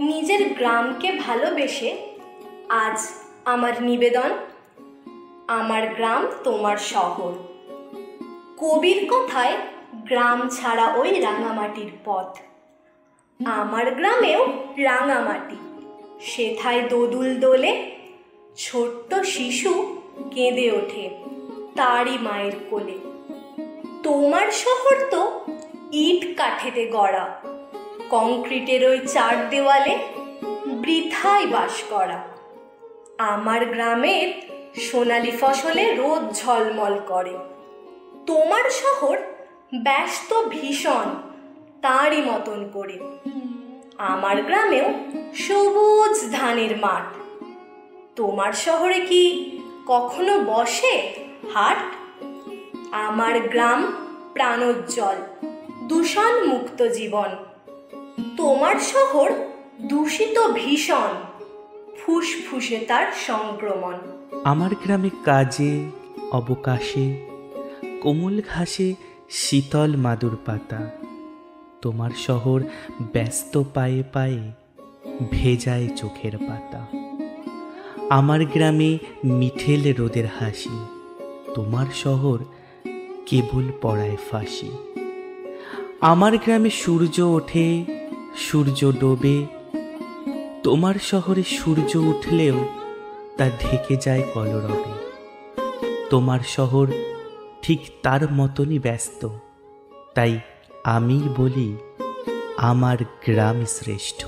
নিজের গ্রামকে ভালোবেসে আজ আমার নিবেদন, আমার গ্রাম তোমার শহর। কবির কথায় গ্রাম ছাড়া ওই রাঙামাটির পথ। আমার গ্রামেও রাঙামাটি, সেথায় দোদুল দোলে, ছোট্ট শিশু কেঁদে ওঠে তারই মায়ের কোলে। তোমার শহর তো ইট কাঠেতে গড়া, কংক্রিটের ওই চার দেওয়ালে বৃথায় বাস করা। আমার গ্রামের সোনালি ফসলে রোদ ঝলমল করে। তোমার শহর ব্যস্ত ভীষণ তারই মতন করে। আমার গ্রামেও সবুজ ধানের মাঠ। তোমার শহরে কি কখনো বসে হাট? আমার গ্রাম প্রাণোজ্জ্বল, দূষণ মুক্ত জীবন। তোমার শহর দূষিত ভীষণ, ফুসফুসে তার সংক্রমণ। আমার গ্রামে কাজে অবকাশে কোমল ঘাসে শীতল মাদুর পাতা। তোমার শহর ব্যস্ত পায়ে পায়ে ভেজায় চোখের পাতা। আমার গ্রামে মিঠেল রোদের হাসি, তোমার শহর কেবল পড়ায় ফাঁসি। আমার গ্রামে সূর্য ওঠে সূর্য ডোবে, তোমার শহরে সূর্য উঠলেও তা ঢেকে যায় কলরবে। তোমার শহর ঠিক তার মতনই ব্যস্ত, তাই আমি বলি আমার গ্রাম শ্রেষ্ঠ।